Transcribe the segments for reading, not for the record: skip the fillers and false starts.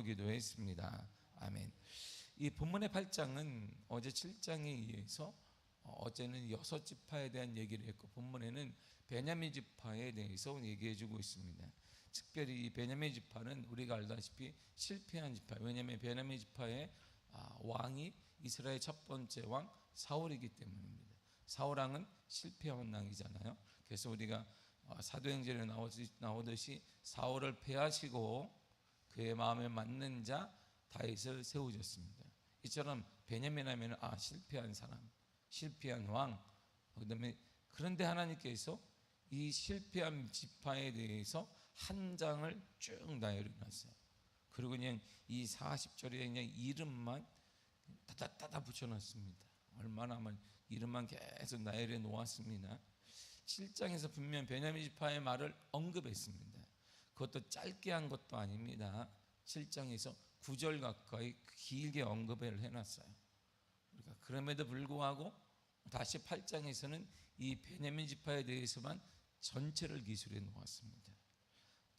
나누기도 했습니다. 아멘. 이 본문의 8장은 어제 7장에 의해서 어제는 6지파에 대한 얘기를 했고, 본문에는 베냐민 지파에 대해서 얘기해 주고 있습니다. 특별히 이 베냐민 지파는 우리가 알다시피 실패한 지파, 왜냐하면 베냐민 지파의 왕이 이스라엘 첫 번째 왕 사울이기 때문입니다. 사울 왕은 실패한 왕이잖아요. 그래서 우리가 사도행전에 나오듯이 사울을 패하시고 그의 마음에 맞는 자 다윗을 세우셨습니다. 이처럼 베냐민 하면 실패한 사람, 실패한 왕. 그런데 하나님께서 이 실패한 지파에 대해서 한 장을 쭉 나열해 놨어요. 그리고 그냥 이 40절에 그냥 이름만 따다 붙여놨습니다. 얼마나 이름만 계속 나열해 놓았습니다. 7장에서 분명 베냐민 지파의 말을 언급했습니다. 그것도 짧게 한 것도 아닙니다. 7장에서 9절 가까이 길게 언급을 해놨어요. 그러니까 그럼에도 불구하고 다시 8장에서는 이 베냐민 지파에 대해서만 전체를 기술해 놓았습니다.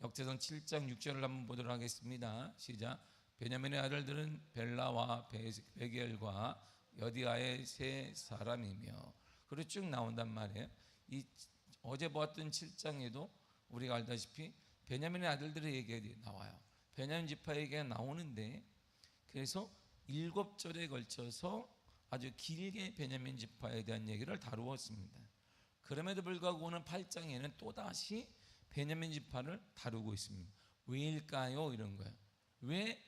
역대상 7장 6절을 한번 보도록 하겠습니다. 시작. 베냐민의 아들들은 벨라와 베겔과 여디아의 세 사람이며, 그리고 쭉 나온단 말이에요. 이 어제 보았던 7장에도 우리가 알다시피 베냐민의 아들들의 얘기가 나와요. 베냐민 지파의 얘기가 나오는데, 그래서 7절에 걸쳐서 아주 길게 베냐민 지파에 대한 얘기를 다루었습니다. 그럼에도 불구하고 오늘 8장에는 또다시 베냐민 지파를 다루고 있습니다. 왜일까요? 이런 거예요. 왜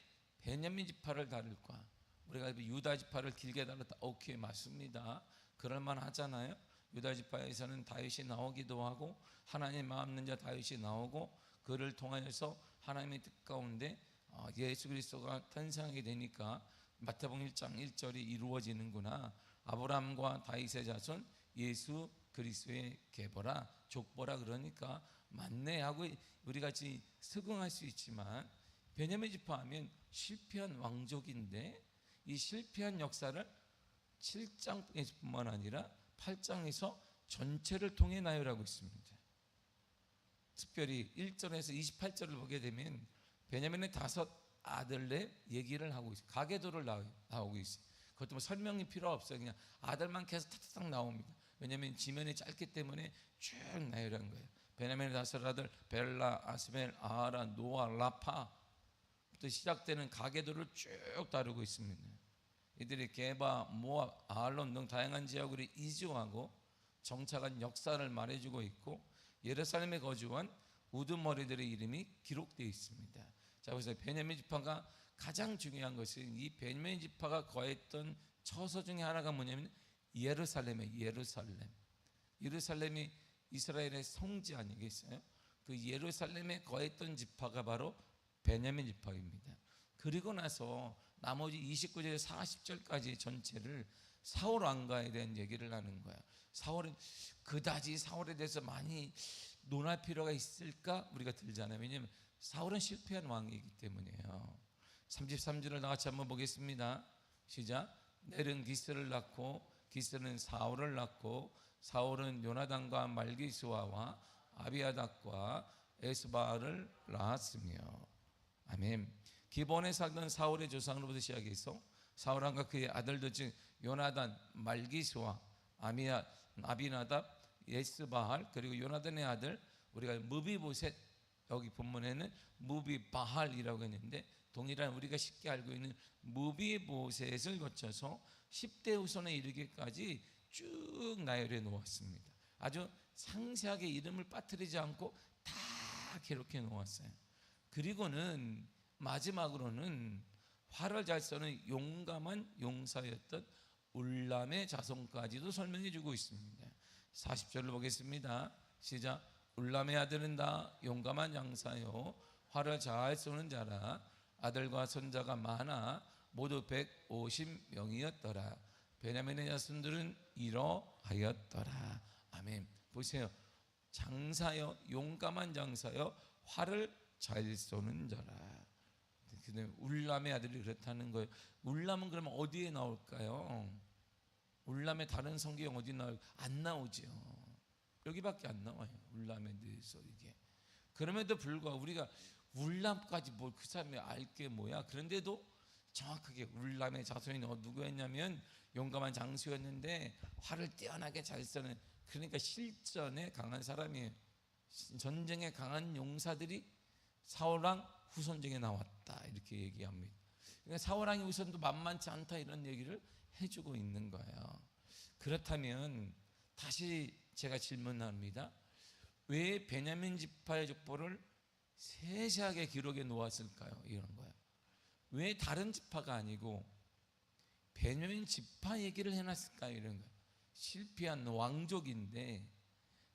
베냐민 지파를 다룰까? 우리가 유다 지파를 길게 다뤘다. 오케이, 맞습니다. 그럴만 하잖아요. 유다 지파에서는 다윗이 나오기도 하고, 하나님 마음 있는 자 다윗이 나오고, 그를 통하여서 하나님의 뜻 가운데 예수 그리스도가 탄생하게 되니까 마태복음 1장 1절이 이루어지는구나. 아브라함과 다윗의 자손 예수 그리스도의 계보라, 족보라. 그러니까 맞네 하고 우리 같이 수긍할 수 있지만, 베냐민 지파 하면 실패한 왕족인데 이 실패한 역사를 7장뿐만 아니라 8장에서 전체를 통해 나열하고 있습니다. 특별히 1절에서 28절을 보게 되면 베냐민의 5 아들의 얘기를 하고 있어요. 가계도를 나오고 있어요. 그것도 설명이 필요 없어요. 그냥 아들만 계속 탁탁 나옵니다. 왜냐하면 지면이 짧기 때문에 쭉 나열한 거예요. 베냐민의 5 아들 벨라, 아스벨, 아하라, 노아, 라파부터 시작되는 가계도를 쭉 다루고 있습니다. 이들이 게바, 모압, 아알론 등 다양한 지역으로 이주하고 정착한 역사를 말해주고 있고, 예루살렘에 거주한 우두머리들의 이름이 기록되어 있습니다. 자, 그래서 베냐민 지파가 가장 중요한 것은 이 베냐민 지파가 거했던 처소 중에 하나가 뭐냐면 예루살렘이 이스라엘의 성지 아니겠어요? 그 예루살렘에 거했던 지파가 바로 베냐민 지파입니다. 그리고 나서 나머지 29절에서 40절까지 전체를 사울 왕가에 대한 얘기를 하는 거야. 사울은 그다지 사울에 대해서 많이 논할 필요가 있을까? 우리가 들잖아요. 왜냐하면 사울은 실패한 왕이기 때문이에요. 33절을 나같이 한번 보겠습니다. 시작. 넬은 기스를 낳고 기스는 사울을 낳고 사울은 요나단과 말기수아와 아비아닥과 에스바를 낳았으며. 아멘. 기본에 살던 사울의 조상으로부터 시작해서 사울왕과 그의 아들들 중 요나단, 말기수아, 아비나답, 에스바할, 그리고 요나단의 아들 우리가 무비보셋, 여기 본문에는 무비바할이라고 했는데 동일한 우리가 쉽게 알고 있는 무비보셋을 거쳐서 10대 후손에 이르기까지 쭉 나열해 놓았습니다. 아주 상세하게 이름을 빠뜨리지 않고 다 기록해 놓았어요. 그리고는 마지막으로는 활을 잘 쏘는 용감한 용사였던 울람의 자손까지도 설명해 주고 있습니다. 40절을 보겠습니다. 시작. 울람의 아들은 다 용감한 양사요 활을 잘 쏘는 자라. 아들과 손자가 많아 모두 150명이었더라. 베냐민의 자손들은 이러하였더라. 아멘. 보세요. 장사요, 용감한 장사요, 활을 잘 쏘는 자라. 울람의 아들이 그렇다는 거예요. 울람은 그러면 어디에 나올까요? 울람의 다른 성경 어디 나올까요? 안 나오죠. 여기밖에 안 나와요. 울람에 대해서 이게. 그럼에도 불구하고 우리가 울람까지 뭘 그 사람이 알게 뭐야. 그런데도 정확하게 울람의 자손이 누구였냐면 용감한 장수였는데 활을 뛰어나게 잘 쏘는, 그러니까 실전에 강한 사람이에요. 전쟁에 강한 용사들이 사울왕 후손 중에 나왔다 이렇게 얘기합니다. 그러니까 사울왕의 후손도 만만치 않다 이런 얘기를 해주고 있는 거예요. 그렇다면 다시 제가 질문합니다. 왜 베냐민 지파의 족보를 세세하게 기록해 놓았을까요? 이런 거예요. 왜 다른 지파가 아니고 베냐민 지파 얘기를 해놨을까요? 이런 거예요. 실패한 왕족인데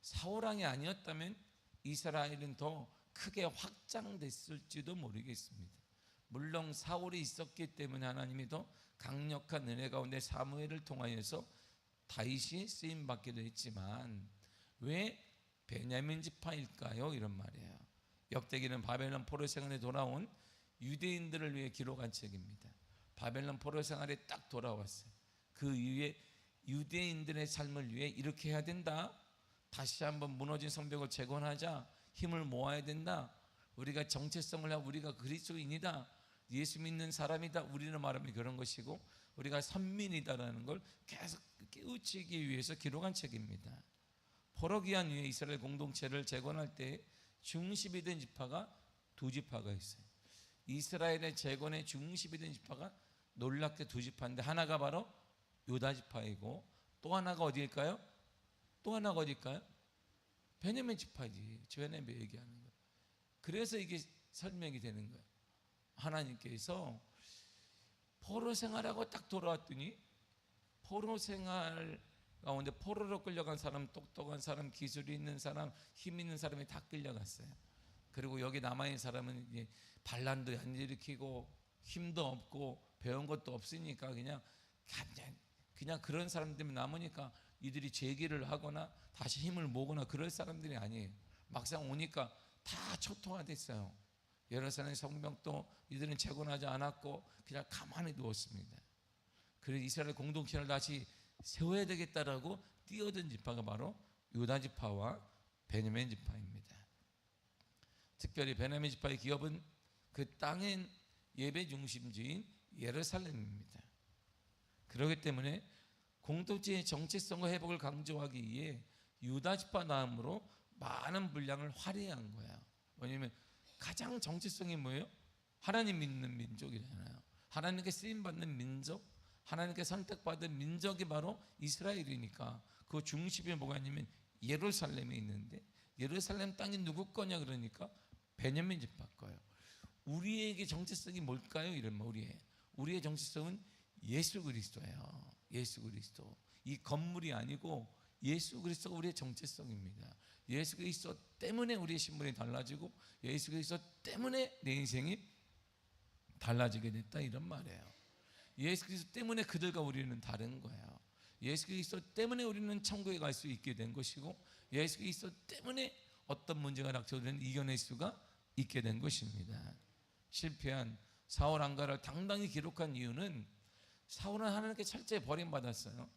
사울왕이 아니었다면 이스라엘은 더 크게 확장됐을지도 모르겠습니다. 물론 사울이 있었기 때문에 하나님이 더 강력한 은혜 가운데 사무엘을 통하여서 다윗이 쓰임 받기도 했지만 왜 베냐민 지파일까요? 이런 말이에요. 역대기는 바벨론 포로 생활에 돌아온 유대인들을 위해 기록한 책입니다. 바벨론 포로 생활에 딱 돌아왔어요. 그 이후에 유대인들의 삶을 위해 이렇게 해야 된다. 다시 한번 무너진 성벽을 재건하자. 힘을 모아야 된다. 우리가 정체성을 하고 우리가 그리스도인이다. 예수 믿는 사람이다. 우리는 말하면 그런 것이고 우리가 선민이다라는 걸 계속 깨우치기 위해서 기록한 책입니다. 포로 귀환 이후에 이스라엘 공동체를 재건할 때 중심이 된 지파가 두 지파가 있어요. 이스라엘의 재건의 중심이 된 지파가 놀랍게 두 지파인데 하나가 바로 유다 지파이고 또 하나가 어디일까요? 또 하나가 어디일까요? 베냐민 지파지. 베냐민 얘기하는 거예요. 그래서 이게 설명이 되는 거예요. 하나님께서 포로 생활하고 딱 돌아왔더니 포로 생활 가운데 포로로 끌려간 사람, 똑똑한 사람, 기술이 있는 사람, 힘 있는 사람이 다 끌려갔어요. 그리고 여기 남아있는 사람은 이제 반란도 안 일으키고 힘도 없고 배운 것도 없으니까 그냥 그런 사람들이 남으니까 이들이 재기를 하거나 다시 힘을 모으거나 그럴 사람들이 아니에요. 막상 오니까 다 초토화됐어요. 예루살렘 성벽도 이들은 재건하지 않았고 그냥 가만히 누웠습니다. 그래서 이스라엘 공동체를 다시 세워야 되겠다라고 뛰어든 지파가 바로 유다 지파와 베냐민 지파입니다. 특별히 베냐민 지파의 기업은 그 땅의 예배 중심지인 예루살렘입니다. 그렇기 때문에 공동체의 정체성과 회복을 강조하기 위해 유다 지파 다음으로 많은 분량을 할애한 거야. 왜냐하면 가장 정체성이 뭐예요? 하나님 믿는 민족이잖아요. 하나님께 쓰임받는 민족, 하나님께 선택받은 민족이 바로 이스라엘이니까 그 중심에 뭐가 있냐면 예루살렘에 있는데 예루살렘 땅이 누구 거냐 그러니까 베냐민 지파 거예요. 우리에게 정체성이 뭘까요? 이러면 우리의 정체성은 예수 그리스도예요. 예수 그리스도. 이 건물이 아니고 예수 그리스도가 우리의 정체성입니다. 예수 그리스도 때문에 우리의 신분이 달라지고 예수 그리스도 때문에 내 인생이 달라지게 됐다 이런 말이에요. 예수 그리스도 때문에 그들과 우리는 다른 거예요. 예수 그리스도 때문에 우리는 천국에 갈 수 있게 된 것이고 예수 그리스도 때문에 어떤 문제가 닥쳐오면 이겨낼 수가 있게 된 것입니다. 실패한 사울 왕가를 당당히 기록한 이유는 사울은 하나님께 철저히 버림받았어요.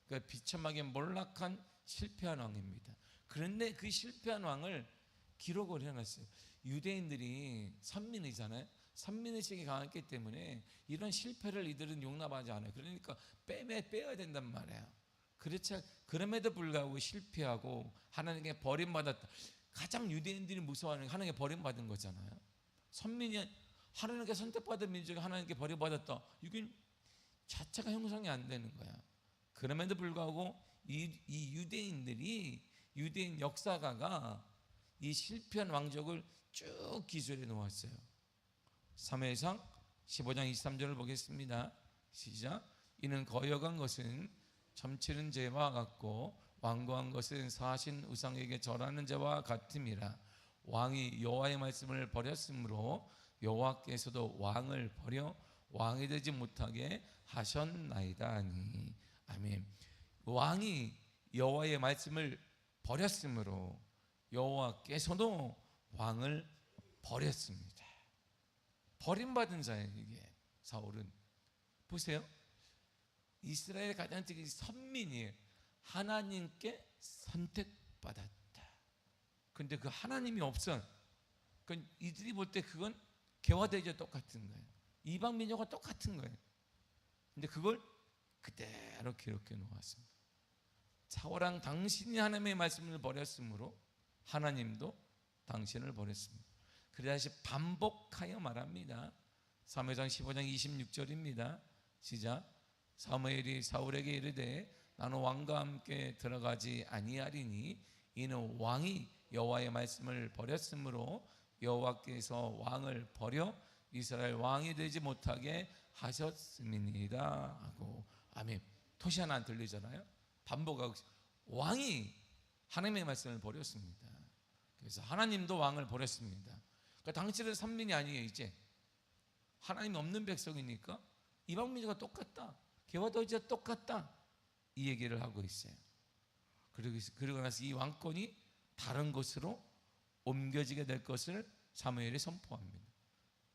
그러니까 비참하게 몰락한 실패한 왕입니다. 그런데 그 실패한 왕을 기록을 해놨어요. 유대인들이 선민이잖아요. 선민의식이 강했기 때문에 이런 실패를 이들은 용납하지 않아요. 그러니까 빼야 된단 말이에요. 그럼에도 불구하고 실패하고 하나님께 버림받았다. 가장 유대인들이 무서워하는 게 하나님께 버림받은 거잖아요. 선민이 하나님께 선택받은 민족이 하나님께 버림받았다. 이게 자체가 형성이 안 되는 거야. 그럼에도 불구하고 이 유대인 역사가가 이 실패한 왕족을 쭉 기술해 놓았어요. 사무엘상 15장 23절을 보겠습니다. 시작. 이는 거역한 것은 점치는 죄와 같고 완고한 것은 사신 우상에게 절하는 죄와 같음이라. 왕이 여호와의 말씀을 버렸으므로 여호와께서도 왕을 버려 왕이 되지 못하게 하셨나이다 하니. 아멘. 왕이 여호와의 말씀을 버렸으므로 여호와께서도 왕을 버렸습니다. 버림받은 자예요. 이게 사울은 보세요. 이스라엘의 가장 특히 선민이에요. 하나님께 선택받았다. 근데 그 하나님이 없어. 그러니까 이들이 볼 때 그건 개화대제와 똑같은 거예요. 이방 민족과 똑같은 거예요. 근데 그걸 그대로 기록해 놓았습니다. 사울왕 당신이 하나님의 말씀을 버렸으므로 하나님도 당신을 버렸습니다. 그래 다시 반복하여 말합니다. 사무엘상 15장 26절입니다. 시작. 사무엘이 사울에게 이르되 나는 왕과 함께 들어가지 아니하리니 이는 왕이 여호와의 말씀을 버렸으므로 여호와께서 왕을 버려 이스라엘 왕이 되지 못하게 하셨음이니이다 하고. 아멘. 토시 하나 안 들리잖아요. 반복하고 왕이 하나님의 말씀을 버렸습니다. 그래서 하나님도 왕을 버렸습니다. 그러니까 당신은 선민이 아니에요. 이제 하나님 없는 백성이니까 이방 민족과 똑같다, 개화도지와 똑같다, 이 얘기를 하고 있어요. 그리고 나서 이 왕권이 다른 곳으로 옮겨지게 될 것을 사무엘이 선포합니다.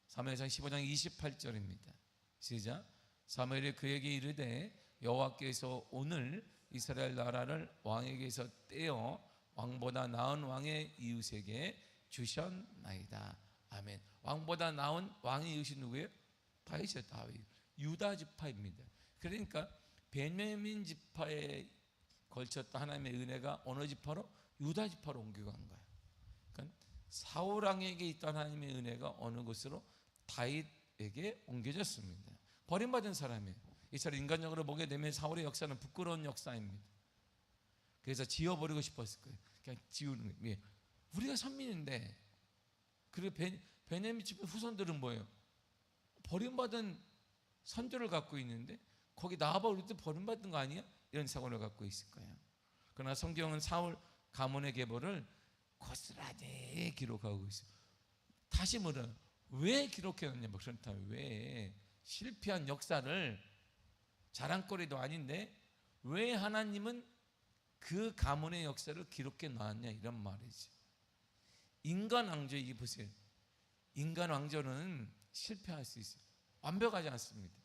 사무엘상 15장 28절입니다. 시작. 사무엘이 그에게 이르되 여호와께서 오늘 이스라엘 나라를 왕에게서 떼어 왕보다 나은 왕의 이웃에게 주셨나이다. 아멘. 왕보다 나은 왕의 이웃이 누구예요? 다윗이에요. 다윗. 유다 지파입니다. 그러니까 베냐민 지파에 걸쳤던 하나님의 은혜가 어느 지파로? 유다 지파로 옮겨간 거예요. 그러니까 사울 왕에게 있던 하나님의 은혜가 어느 곳으로? 다윗에게 옮겨졌습니다. 버림받은 사람이에요. 이스라엘 인간적으로 보게 되면 사울의 역사는 부끄러운 역사입니다. 그래서 지워버리고 싶었을 거예요. 그냥 지우는 거예요. 우리가 선민인데. 그리고 베냐민 지파 후손들은 뭐예요? 버림받은 선조를 갖고 있는데 거기 나와봐 우리도 버림받은 거 아니야? 이런 사고를 갖고 있을 거예요. 그러나 성경은 사울 가문의 계보를 고스란히 기록하고 있어요. 다시 물어요. 왜 기록해놨냐? 그렇다면 왜 실패한 역사를 자랑거리도 아닌데 왜 하나님은 그 가문의 역사를 기록해 놨냐? 이런 말이죠. 인간 왕조, 이게 보세요. 인간 왕조는 실패할 수 있어요. 완벽하지 않습니다.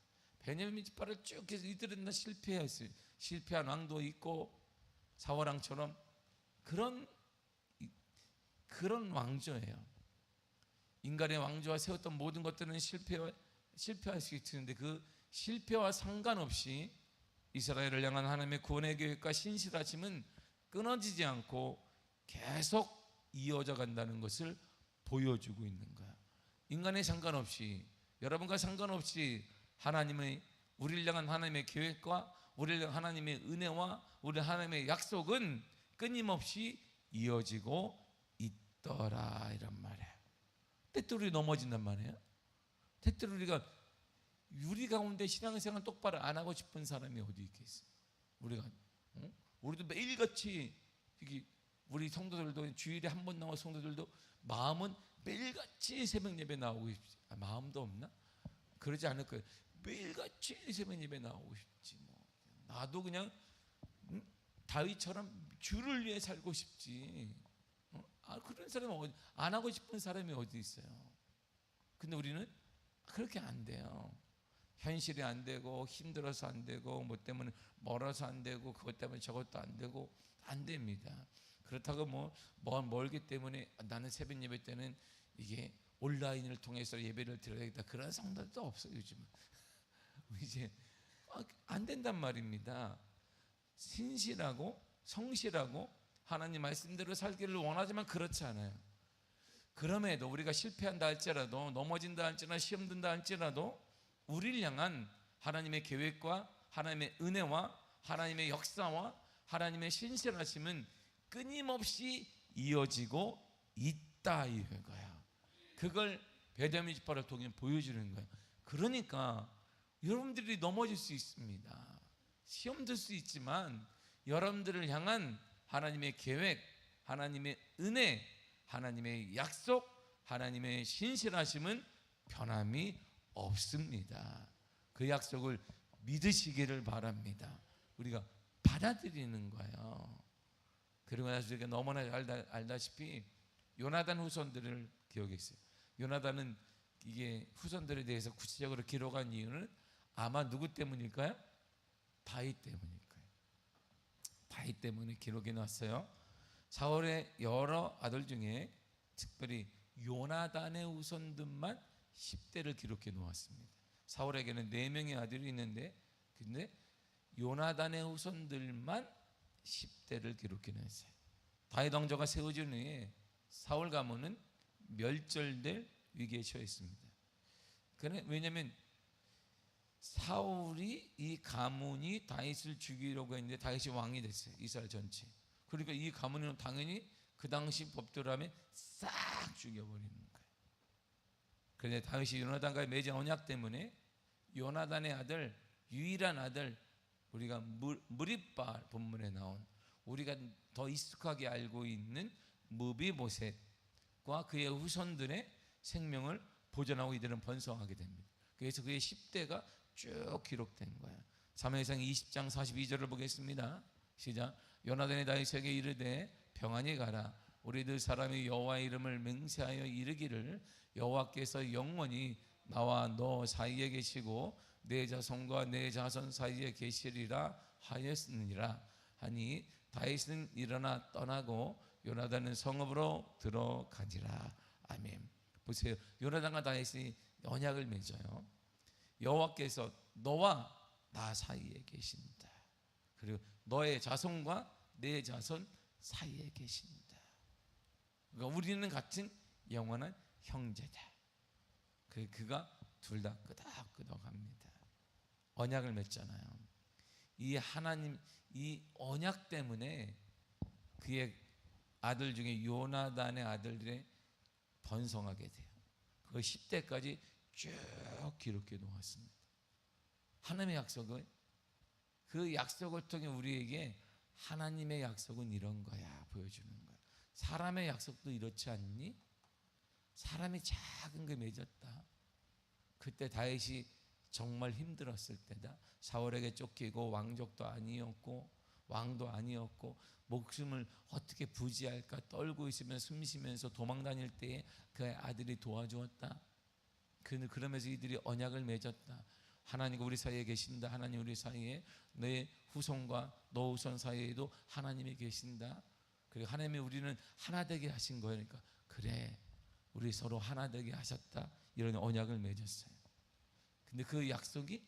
베냐민 지파를 쭉 해서 이들은 다 실패했어요. 실패한 왕도 있고 사울왕처럼 그런 왕조예요. 인간의 왕조와 세웠던 모든 것들은 실패할 수 있는데 그 실패와 상관없이 이스라엘을 향한 하나님의 구원의 계획과 신실하심은 끊어지지 않고 계속 이어져 간다는 것을 보여주고 있는 거야. 인간에 상관없이, 여러분과 상관없이 하나님의 우리를 향한 하나님의 계획과 우리를 향한 하나님의 은혜와 우리 하나님의 약속은 끊임없이 이어지고 있더라, 이란 말이에요. 때때로 넘어진단 말이에요. 때때로 우리가 유리 가운데 신앙생활 똑바로 안 하고 싶은 사람이 어디 있겠어요? 우리도 매일같이 우리 성도들도 주일에 한 번 나온 성도들도 마음은 매일같이 새벽 예배 나오고 싶지. 마음도 없나? 그러지 않을 거예요. 매일같이 새벽 예배 나오고 싶지. 나도 그냥 다윗처럼 주를 위해 살고 싶지. 그런 사람은 안 하고 싶은 사람이 어디 있어요? 근데 우리는 그렇게 안 돼요. 현실이 안 되고 힘들어서 안 되고 뭐 때문에 멀어서 안 되고 그것 때문에 저것도 안 되고 안 됩니다. 그렇다고 멀기 때문에 나는 새벽 예배 때는 이게 온라인을 통해서 예배를 드려야겠다, 그런 성도도 없어요. 요즘은 이제 안 된단 말입니다. 신실하고 성실하고 하나님 말씀대로 살기를 원하지만 그렇지 않아요. 그럼에도 우리가 실패한다 할지라도, 넘어진다 할지라도, 시험 든다 할지라도 우리를 향한 하나님의 계획과 하나님의 은혜와 하나님의 역사와 하나님의 신실하심은 끊임없이 이어지고 있다, 이거야. 그걸 베냐민 지파를 통해 보여주는 거예요. 그러니까 여러분들이 넘어질 수 있습니다. 시험 들 수 있지만 여러분들을 향한 하나님의 계획, 하나님의 은혜, 하나님의 약속, 하나님의 신실하심은 변함이 없습니다. 그 약속을 믿으시기를 바랍니다. 우리가 받아들이는 거예요. 그리고 나서 우리가 너무나 알다시피 요나단 후손들을 기억했어요. 요나단은 이게 후손들에 대해서 구체적으로 기록한 이유는 아마 누구 때문일까요? 다윗 때문일 거예요. 다윗 때문에 기록해 놨어요. 사울의 여러 아들 중에 특별히 요나단의 후손들만 10대를 기록해 놓았습니다. 사울에게는 4명의 아들이 있는데 근데 요나단의 후손들만 10대를 기록해 놨어요. 다윗 왕조가 세워진 후에 사울 가문은 멸절될 위기에 처했습니다. 왜냐하면 사울이 이 가문이 다윗을 죽이려고 했는데 다윗이 왕이 됐어요. 이스라엘 전체. 그러니까 이 가문은 당연히 그 당시 법대로 하면 싹 죽여버리는 거예요. 그런데 다윗이 요나단과의 맺은 언약 때문에 요나단의 아들, 유일한 아들, 우리가 무립바 본문에 나온 우리가 더 익숙하게 알고 있는 무비보셋과 그의 후손들의 생명을 보존하고 이들은 번성하게 됩니다. 그래서 그의 10대가 쭉 기록된 거예요. 사무엘상 20장 42절을 보겠습니다. 시작. 요나단이 다윗에게 이르되 평안히 가라. 우리들 사람이 여호와의 이름을 맹세하여 이르기를 여호와께서 영원히 나와 너 사이에 계시고 내 자손과 내 자손 사이에 계시리라 하였느니라 하니 다윗은 일어나 떠나고 요나단은 성읍으로 들어가니라. 아멘. 보세요. 요나단과 다윗이 언약을 맺어요. 여호와께서 너와 나 사이에 계신다. 그리고 너의 자손과 내 자손 사이에 계신다. 그러니까 우리는 같은 영원한 형제다. 그가 둘 다 끄덕끄덕합니다. 언약을 맺잖아요. 이 하나님 이 언약 때문에 그의 아들 중에 요나단의 아들들이 번성하게 돼요. 그 10대까지 쭉 기록해 놓았습니다. 하나님의 약속은 그 약속을 통해 우리에게 하나님의 약속은 이런 거야 보여주는 거야. 사람의 약속도 이렇지 않니? 사람이 작은 거 맺었다. 그때 다윗이 정말 힘들었을 때다. 사울에게 쫓기고 왕족도 아니었고 왕도 아니었고 목숨을 어떻게 부지할까 떨고 있으면 숨 쉬면서 도망 다닐 때에 그 아들이 도와주었다. 그러면서 이들이 언약을 맺었다. 하나님이 우리 사이에 계신다. 하나님 우리 사이에 내 후손과 너 후손 사이에도 하나님이 계신다. 그리고 하나님이 우리는 하나 되게 하신 거예요. 그러니까 그래 우리 서로 하나 되게 하셨다. 이런 언약을 맺었어요. 근데 그 약속이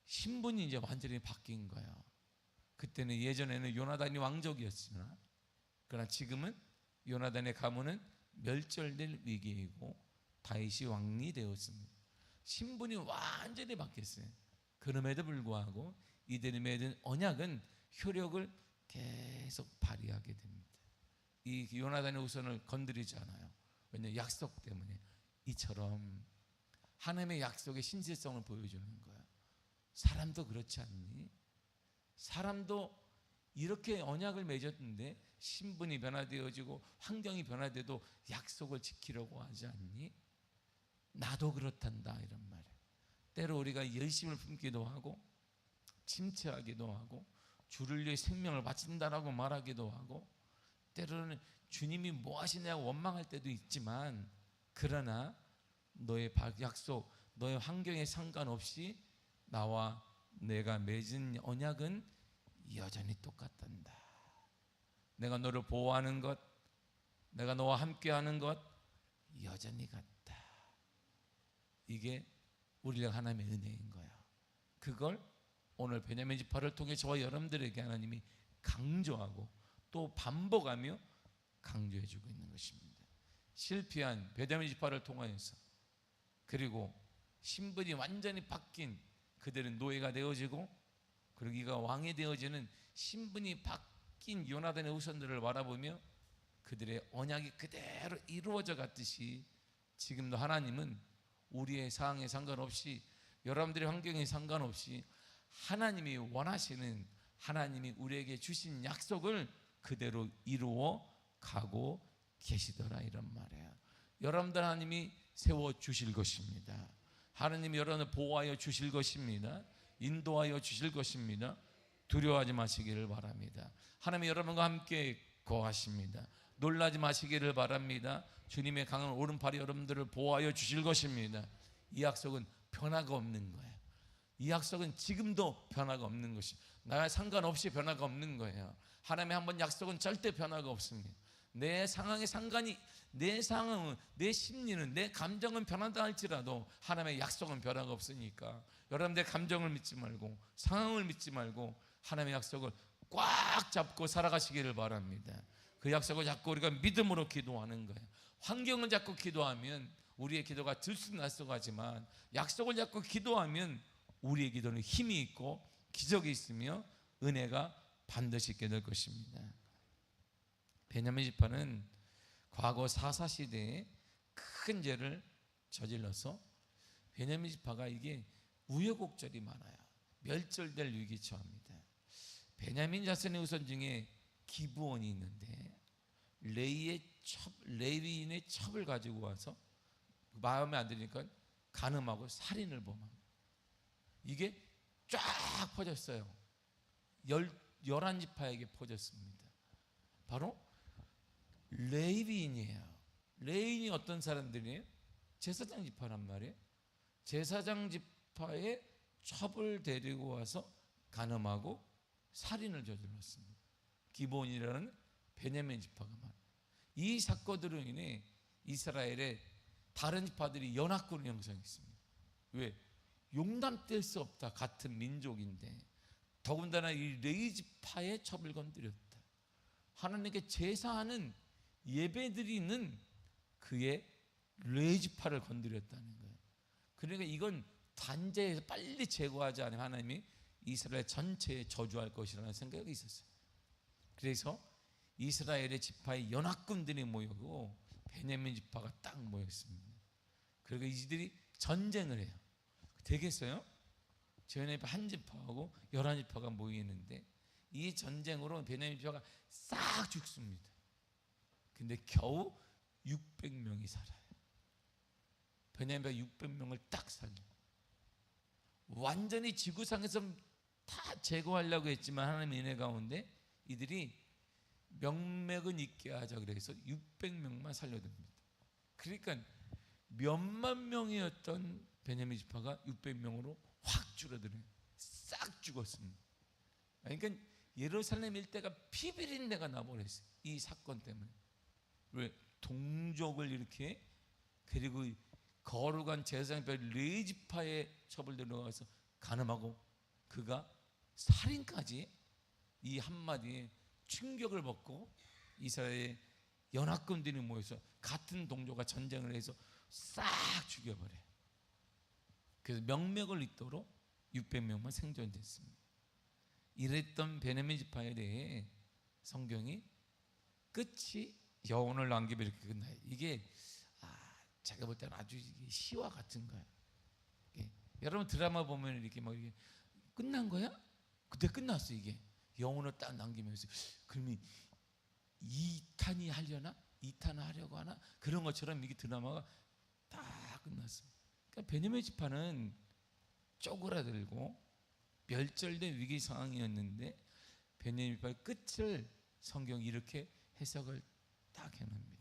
신분이 이제 완전히 바뀐 거예요. 그때는 예전에는 요나단이 왕족이었으나 그러나 지금은 요나단의 가문은 멸절될 위기이고 다윗이 왕이 되었습니다. 신분이 완전히 바뀌었어요. 그럼에도 불구하고 이들이 맺은 언약은 효력을 계속 발휘하게 됩니다. 이 요나단의 후손을 건드리지 않아요. 왜냐하면 약속 때문에. 이처럼 하나님의 약속의 신실성을 보여주는 거예요. 사람도 그렇지 않니? 사람도 이렇게 언약을 맺었는데 신분이 변화되어지고 환경이 변화돼도 약속을 지키려고 하지 않니? 나도 그렇단다 이런 말이에요. 때로 우리가 열심을 품기도 하고 침체하기도 하고 주를 위해 생명을 바친다라고 말하기도 하고 때로는 주님이 뭐 하시냐고 원망할 때도 있지만 그러나 너의 약속, 너의 환경에 상관없이 나와 내가 맺은 언약은 여전히 똑같단다. 내가 너를 보호하는 것, 내가 너와 함께하는 것 여전히 같다. 이게 우리가 하나님의 은혜인 거야. 그걸 오늘 베냐민 지파를 통해 저와 여러분들에게 하나님이 강조하고 또 반복하며 강조해주고 있는 것입니다. 실패한 베냐민 지파를 통하여서 그리고 신분이 완전히 바뀐 그들은 노예가 되어지고 그리고 이가 왕이 되어지는 신분이 바뀐 요나단의 후손들을 바라보며 그들의 언약이 그대로 이루어져 갔듯이 지금도 하나님은 우리의 상황에 상관없이 여러분들의 환경에 상관없이 하나님이 원하시는 하나님이 우리에게 주신 약속을 그대로 이루어 가고 계시더라 이런 말이에요. 여러분들 하나님이 세워주실 것입니다. 하나님이 여러분을 보호하여 주실 것입니다. 인도하여 주실 것입니다. 두려워하지 마시기를 바랍니다. 하나님이 여러분과 함께 거하십니다. 놀라지 마시기를 바랍니다. 주님의 강한 오른팔이 여러분들을 보호하여 주실 것입니다. 이 약속은 변화가 없는 거예요. 이 약속은 지금도 변화가 없는 것이 나와 상관없이 변화가 없는 거예요. 하나님의 한 번 약속은 절대 변화가 없습니다. 내 상황의 상관이, 내 상황은, 내 심리는, 내 감정은 변한다 할지라도 하나님의 약속은 변화가 없으니까 여러분들 감정을 믿지 말고 상황을 믿지 말고 하나님의 약속을 꽉 잡고 살아가시기를 바랍니다. 그 약속을 잡고 우리가 믿음으로 기도하는 거예요. 환경을 잡고 기도하면 우리의 기도가 들쑥날쑥하지만 약속을 잡고 기도하면 우리의 기도는 힘이 있고 기적이 있으며 은혜가 반드시 있게 될 것입니다. 베냐민 지파는 과거 사사 시대에 큰 죄를 저질러서 베냐민 지파가 이게 우여곡절이 많아요. 멸절될 위기에 처합니다. 베냐민 자손의 후손 중에 기브온이 있는데 레위인의 첩을 가지고 와서 마음에 안 드니까 간음하고 살인을 범합니다. 이게 쫙 퍼졌어요. 11지파에게 퍼졌습니다. 바로 레위인이에요. 레위인이 어떤 사람들이에요? 제사장 지파란 말이에요. 제사장 지파의 첩을 데리고 와서 간음하고 살인을 저질렀습니다. 기브온이라는 베냐민 지파가 말이에요. 이 사건으로 인해 이스라엘의 다른 지파들이 연합군을 형성했습니다. 왜? 용납될 수 없다. 같은 민족인데 더군다나 이 레위 지파의 첩을 건드렸다. 하나님께 제사하는 예배드리는 그의 레위 지파를 건드렸다는 거예요. 그러니까 이건 단죄해서 빨리 제거하지 않으면 하나님이 이스라엘 전체에 저주할 것이라는 생각이 있었어요. 그래서 이스라엘의 지파의 연합군들이 모이고 베냐민 지파가 딱 모였습니다. 그리고 이들이 전쟁을 해요. 되겠어요? 저희는 한 지파하고 11지파가 모이는데 이 전쟁으로 베냐민 지파가 싹 죽습니다. 근데 겨우 600명이 살아요. 베냐민 지파가 600명을 딱 살려요. 완전히 지구상에서 다 제거하려고 했지만 하나님의 은혜 가운데 이들이 명맥은 있게 하자 그래서 600명만 살려듭니다. 그러니까 몇만 명이었던 베냐민 지파가 600명으로 확 줄어들어요. 싹 죽었습니다. 그러니까 예루살렘 일대가 피비린내가 나버렸어요. 이 사건 때문에. 왜? 동족을 이렇게 그리고 거룩한 제사장 레위 지파의 첩을 들어가서 간음하고 그가 살인까지 이 한마디에 충격을 먹고 이스라엘의 연합군들이 모여서 같은 동족과 전쟁을 해서 싹 죽여버려요. 그래서 명맥을 잇도록 600명만 생존됐습니다. 이랬던 베냐민 지파에 대해 성경이 끝이 여호와를 남기며 이렇게 끝나요. 이게 제가 볼 때는 아주 시와 같은 거예요. 여러분 드라마 보면 이렇게 막 이게 끝난 거야? 그때 끝났어. 이게 영혼을 딱 남기면서 그러면 2탄이 하려나? 2탄을 하려고 하나? 그런 것처럼 이게 드라마가 다 끝났습니다. 그러니까 베냐민 지파는 쪼그라들고 멸절된 위기 상황이었는데 베냐민 지파의 끝을 성경이 이렇게 해석을 딱 해놓습니다.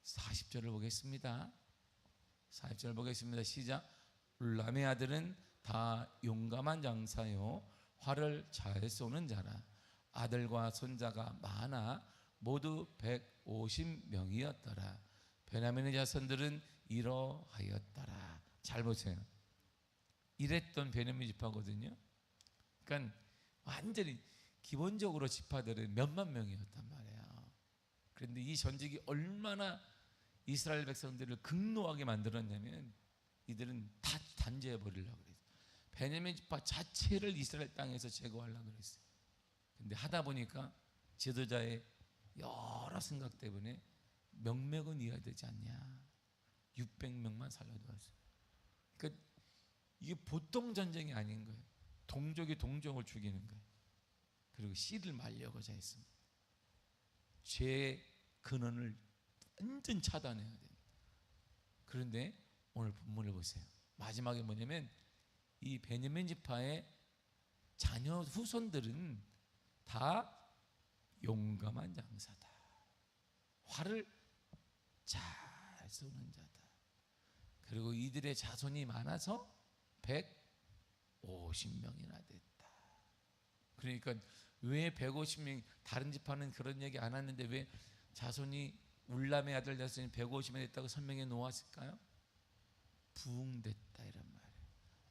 40절을 보겠습니다. 40절 보겠습니다. 시작. 람의 아들은 다 용감한 장사요 활을 잘 쏘는 자라. 아들과 손자가 많아 모두 150명이었더라. 베냐민의 자손들은 이러하였더라. 잘 보세요. 이랬던 베냐민 지파거든요. 그러니까 완전히 기본적으로 지파들은 몇만 명이었단 말이에요. 그런데 이 전쟁이 얼마나 이스라엘 백성들을 극노하게 만들었냐면 이들은 다 단죄해 버리려고 그랬어요. 베냐민 지파 자체를 이스라엘 땅에서 제거하려고 그랬어요. 근데 하다 보니까 지도자의 여러 생각 때문에 명맥은 이어야 되지 않냐. 600명만 살려두었어요. 그러니까 이게 보통 전쟁이 아닌 거예요. 동족이 동족을 죽이는 거예요. 그리고 씨를 말려고자 했습니다. 죄의 근원을 완전 차단해야 됩니다. 그런데 오늘 본문을 보세요. 마지막에 뭐냐면 이 베냐민 지파의 자녀 후손들은 다 용감한 장사다. 활을 잘 쏘는 자다. 그리고 이들의 자손이 많아서 150명이나 됐다. 그러니까 왜 150명, 다른 지파는 그런 얘기 안 하는데 왜 자손이 울람의 아들 자손이 150명 됐다고 선명해 놓았을까요? 부흥됐다 이런 말이에요.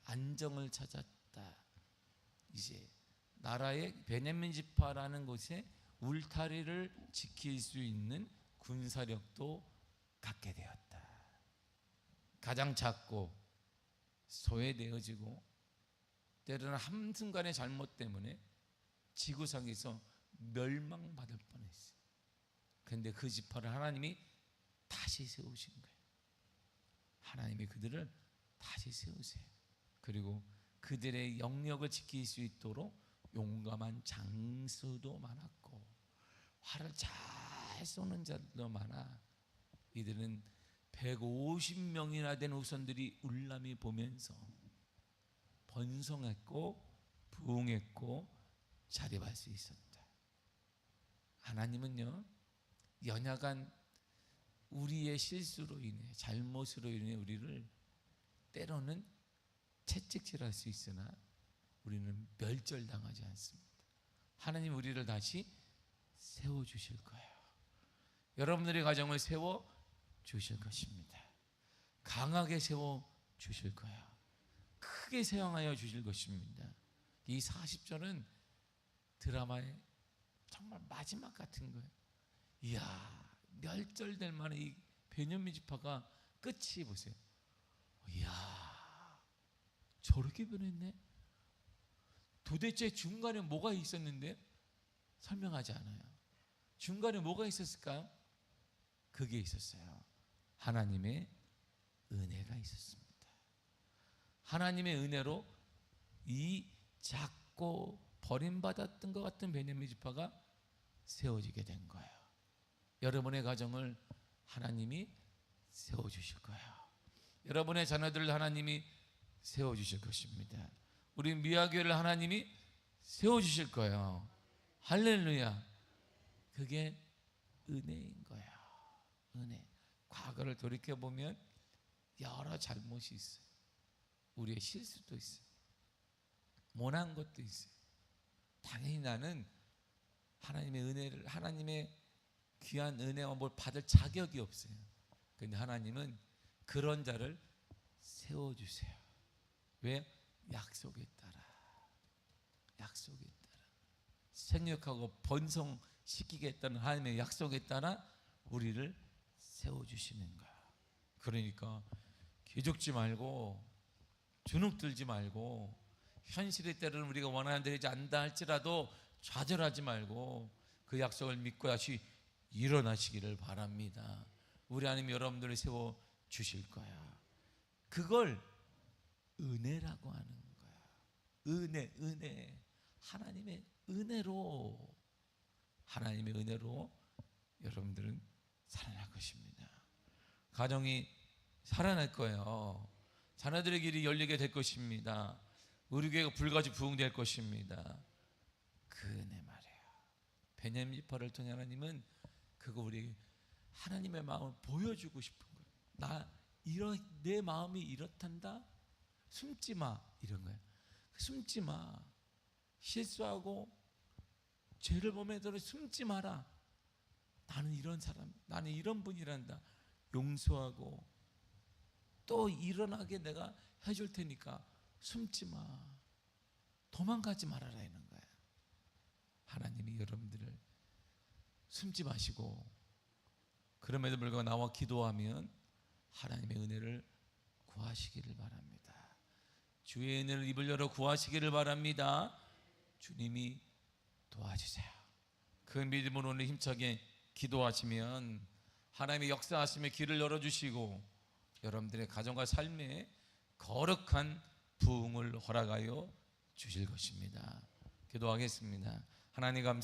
안정을 찾았다. 이제 나라의 베냐민 지파라는 곳에 울타리를 지킬 수 있는 군사력도 갖게 되었다. 가장 작고 소외되어지고 때로는 한순간의 잘못 때문에 지구상에서 멸망받을 뻔했어요. 그런데 그 지파를 하나님이 다시 세우신 거예요. 하나님이 그들을 다시 세우세요. 그리고 그들의 영역을 지킬 수 있도록 용감한 장수도 많았고 활을 잘 쏘는 자들도 많아. 이들은 150명이나 된 후손들이 울람이 보면서 번성했고 부흥했고 자립할 수 있었다. 하나님은요, 연약한 우리의 실수로 인해 잘못으로 인해 우리를 때로는 채찍질할 수 있으나 우리는 멸절당하지 않습니다. 하나님 우리를 다시 세워주실 거예요. 여러분들의 가정을 세워주실 것입니다. 강하게 세워주실 거예요. 크게 세워하여 주실 것입니다. 이 40절은 드라마의 정말 마지막 같은 거예요. 이야, 멸절될 만한 이 베냐민 지파가 끝이 보세요. 이야, 저렇게 변했네. 도대체 중간에 뭐가 있었는데 설명하지 않아요. 중간에 뭐가 있었을까요? 그게 있었어요. 하나님의 은혜가 있었습니다. 하나님의 은혜로 이 작고 버림받았던 것 같은 베냐민 지파가 세워지게 된 거예요. 여러분의 가정을 하나님이 세워주실 거예요. 여러분의 자녀들을 하나님이 세워주실 것입니다. 우리 미아교회를 하나님이 세워주실 거예요. 할렐루야. 그게 은혜인 거예요. 은혜. 과거를 돌이켜보면 여러 잘못이 있어요. 우리의 실수도 있어요. 못한 것도 있어요. 당연히 나는 하나님의 은혜를, 하나님의 귀한 은혜와 뭘 받을 자격이 없어요. 그런데 하나님은 그런 자를 세워주세요. 왜? 약속에 따라. 약속에 따라. 생육하고 번성시키겠다는 하나님의 약속에 따라 우리를 세워주시는 거야. 그러니까 기죽지 말고 주눅들지 말고 현실의 때로는 우리가 원하는 대로 되지 않다 할지라도 좌절하지 말고 그 약속을 믿고 다시 일어나시기를 바랍니다. 우리 하나님 여러분들을 세워주실 거야. 그걸 은혜라고 하는 거야. 은혜. 하나님의 은혜로, 하나님의 은혜로 여러분들은 살아날 것입니다. 가정이 살아날 거예요. 자녀들의 길이 열리게 될 것입니다. 우리 교회가 불같이 부흥될 것입니다. 그 은혜 말이에요. 베냐민 지파를 통해 하나님은 그거 우리 하나님의 마음을 보여주고 싶은 거예요. 내 마음이 이렇단다. 숨지 마, 이런 거예요. 숨지 마. 실수하고 죄를 범해도 숨지 마라. 나는 이런 사람, 나는 이런 분이란다. 용서하고 또 일어나게 내가 해줄 테니까 숨지 마. 도망가지 말아라 이런 거야. 하나님이 여러분들을 숨지 마시고 그럼에도 불구하고 나와 기도하면 하나님의 은혜를 구하시기를 바랍니다. 주의 은혜를 입을 열어 구하시기를 바랍니다. 주님이 도와주세요. 그 믿음으로 오늘 힘차게 기도하시면 하나님의 역사하심의 길을 열어주시고 여러분들의 가정과 삶에 거룩한 부흥을 허락하여 주실 것입니다. 기도하겠습니다. 하나님 감사합니다.